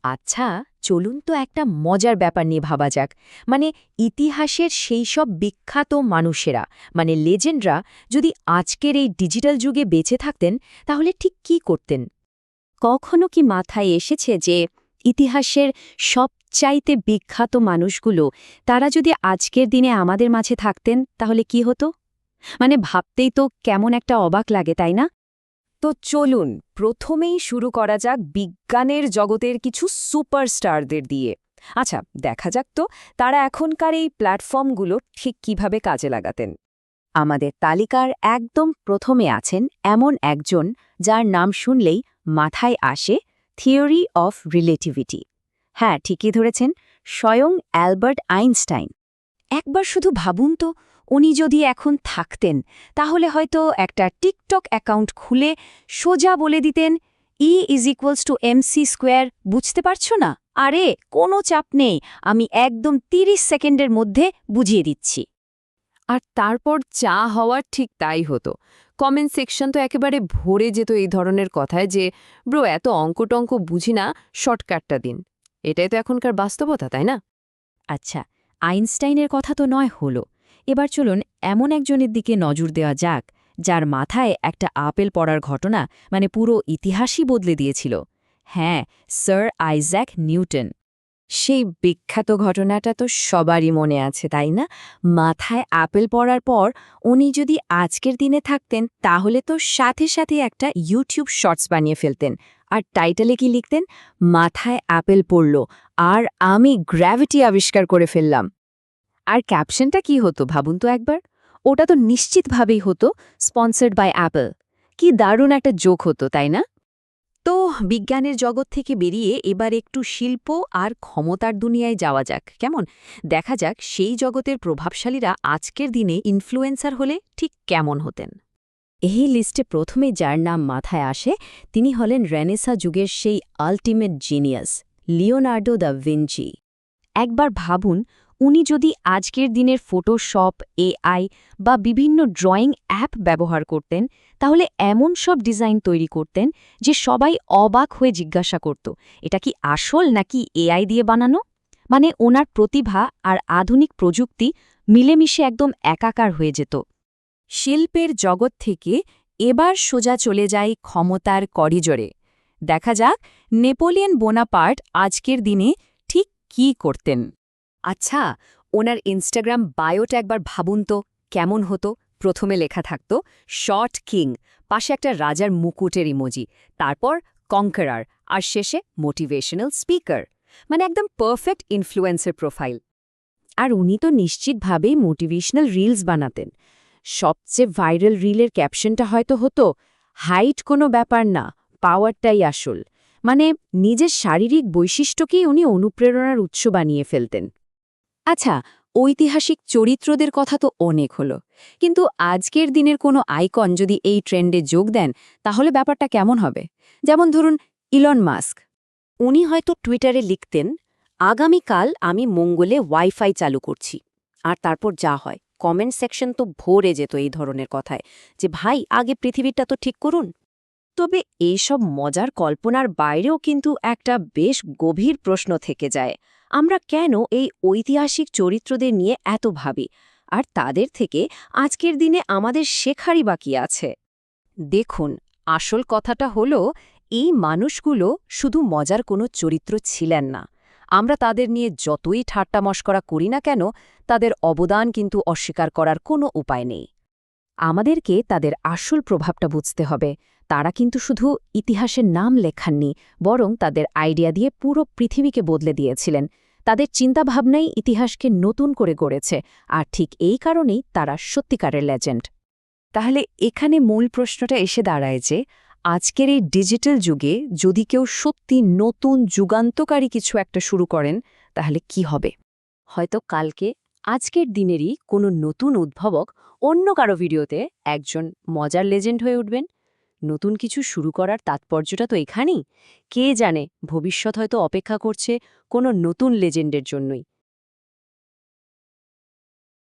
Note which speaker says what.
Speaker 1: আচ্ছা, চলুন তো একটা মজার ব্যাপার নিয়ে ভাবা যাক। মানে ইতিহাসের সেই সব বিখ্যাত মানুষেরা, মানে লেজেন্ডরা, যদি আজকের এই ডিজিটাল যুগে বেঁচে থাকতেন তাহলে ঠিক কী করতেন? কখনো কি মাথায় এসেছে যে ইতিহাসের সবচাইতে বিখ্যাত মানুষগুলো, তারা যদি আজকের দিনে আমাদের মাঝে থাকতেন তাহলে কি হতো? মানে ভাবতেই তো কেমন একটা অবাক লাগে, তাই না? তো চলুন প্রথমেই শুরু করা যাক বিজ্ঞানের জগতের কিছু সুপারস্টারদের দিয়ে। আচ্ছা, দেখা যাক তো তারা এখনকার এই প্ল্যাটফর্মগুলো ঠিক কিভাবে কাজে লাগাতেন। আমাদের তালিকার একদম প্রথমে আছেন এমন একজন যার নাম শুনলেই মাথায় আসে থিওরি অফ রিলেটিভিটি। হ্যাঁ, ঠিকই ধরেছেন, স্বয়ং অ্যালবার্ট আইনস্টাইন। একবার শুধু ভাবুন তো, উনি যদি এখন থাকতেন তাহলে হয়তো একটা টিকটক অ্যাকাউন্ট খুলে সোজা বলে দিতেন E=mc²। বুঝতে পারছো না? আরে কোনো চাপ নেই, আমি একদম ৩০ সেকেন্ডের মধ্যে বুঝিয়ে দিচ্ছি।
Speaker 2: আর তারপর যা হওয়ার ঠিক তাই হতো। কমেন্ট সেকশন তো একেবারে ভরে যেত এই ধরনের কথায় যে, ব্রো এত অঙ্ক-টঙ্ক বুঝি না, শর্টকাটটা দিন। এটাই তো এখনকার বাস্তবতা, তাই না?
Speaker 1: আচ্ছা, আইনস্টাইনের কথা তো নয় হলো। এবার চলুন এমন একজনের দিকে নজর দেওয়া যাক যার মাথায় একটা আপেল পড়ার ঘটনা মানে পুরো ইতিহাসই বদলে দিয়েছিল। হ্যাঁ, স্যার আইজ্যাক নিউটন। সেই বিখ্যাত ঘটনাটা তো সবারই মনে আছে, তাই না? মাথায় আপেল পড়ার পর উনি যদি আজকের দিনে থাকতেন তাহলে তো সাথে সাথে একটা ইউটিউব শর্টস বানিয়ে ফেলতেন। আর টাইটেলে কি লিখতেন? মাথায় আপেল পড়ল আর আমি গ্র্যাভিটি আবিষ্কার করে ফেললাম। আর ক্যাপশনটা কি হতো ভাবুন তো একবার। ওটা তো নিশ্চিতভাবেই হতো স্পন্সার্ড বাই অ্যাপল। কি দারুণ একটা জোক হতো, তাই না? তো বিজ্ঞানের জগৎ থেকে বেরিয়ে এবার একটু শিল্প আর ক্ষমতার দুনিয়ায় যাওয়া যাক, কেমন? দেখা যাক সেই জগতের প্রভাবশালীরা আজকের দিনে ইনফ্লুয়েন্সার হলে ঠিক কেমন হতেন। এই লিস্টে প্রথমে যার নাম মাথায় আসে তিনি হলেন রেনেসা যুগের সেই ultimate genius, Leonardo da Vinci. একবার ভাবুন, উনি যদি আজকের দিনের ফটোশপ, এআই বা বিভিন্ন ড্রয়িং অ্যাপ ব্যবহার করতেন তাহলে এমন সব ডিজাইন তৈরি করতেন যে সবাই অবাক হয়ে জিজ্ঞাসা করত, এটা কি আসল নাকি এআই দিয়ে বানানো? মানে ওনার প্রতিভা আর আধুনিক প্রযুক্তি মিলেমিশে একদম একাকার হয়ে যেত। শিল্পের জগৎ থেকে এবার সোজা চলে যায় ক্ষমতার করিডোরে। দেখা যাক নেপোলিয়ন বোনাপার্ট আজকের দিনে ঠিক কী করতেন। আচ্ছা, ওনার ইনস্টাগ্রাম বায়োটা একবার ভাবুন তো কেমন হতো। প্রথমে লেখা থাকত শর্ট কিং, পাশে একটা রাজার মুকুটের ইমোজি, তারপর কঙ্কারার, আর শেষে মোটিভেশনাল স্পিকার। মানে একদম পারফেক্ট ইনফ্লুয়েন্সার প্রোফাইল। আর উনি তো নিশ্চিতভাবেই মোটিভেশনাল রিলস বানাতেন। সবচেয়ে ভাইরাল রিলের ক্যাপশনটা হয়তো হতো, হাইট কোনো ব্যাপার না, পাওয়ারটাই আসল। মানে নিজের শারীরিক বৈশিষ্ট্যকেই উনি অনুপ্রেরণার উৎস বানিয়ে ফেলতেন। আচ্ছা, ঐতিহাসিক চরিত্রদের কথা তো অনেক হলো, কিন্তু আজকের দিনের কোনো আইকন যদি এই ট্রেন্ডে যোগ দেন তাহলে ব্যাপারটা কেমন হবে? যেমন ধরুন ইলন মাস্ক। উনি হয়তো টুইটারে লিখতেন, আগামীকাল আমি মঙ্গলে ওয়াইফাই চালু করছি। আর তারপর যা হয়, কমেন্ট সেকশন তো ভরে যেত এই ধরনের কথায় যে ভাই আগে পৃথিবীটা তো ঠিক করুন। তবে এইসব মজার কল্পনার বাইরেও কিন্তু একটা বেশ গভীর প্রশ্ন থেকে যায়, আমরা কেন এই ঐতিহাসিক চরিত্রদের নিয়ে এত ভাবি, আর তাদের থেকে আজকের দিনে আমাদের শেখারই বাকি আছে? দেখুন, আসল কথাটা হলো এই মানুষগুলো শুধু মজার কোনো চরিত্র ছিলেন না। আমরা তাদের নিয়ে যতই ঠাট্টা মশকরা করি না কেন, তাদের অবদান কিন্তু অস্বীকার করার কোনো উপায় নেই। আমাদেরকে তাদের আসল প্রভাবটা বুঝতে হবে। তারা কিন্তু শুধু ইতিহাসের নাম লেখাননি, বরং তাদের আইডিয়া দিয়ে পুরো পৃথিবীকে বদলে দিয়েছিলেন। তাদের চিন্তাভাবনাই ইতিহাসকে নতুন করে গড়েছে, আর ঠিক এই কারণেই তারা সত্যিকারের লেজেন্ড। তাহলে এখানে মূল প্রশ্নটা এসে দাঁড়ায় যে আজকের এই ডিজিটাল যুগে যদি কেউ সত্যি নতুন যুগান্তকারী কিছু একটা শুরু করেন তাহলে কি হবে? হয়তো কালকে আজকের দিনেরই কোনো নতুন উদ্ভাবক অন্য কারো ভিডিওতে একজন মজার লেজেন্ড হয়ে উঠবেন। নতুন কিছু শুরু করার তাৎপর্যটা তো এখানেই। কে জানে, ভবিষ্যৎ হয়তো অপেক্ষা করছে কোনো নতুন লেজেন্ডের জন্যই।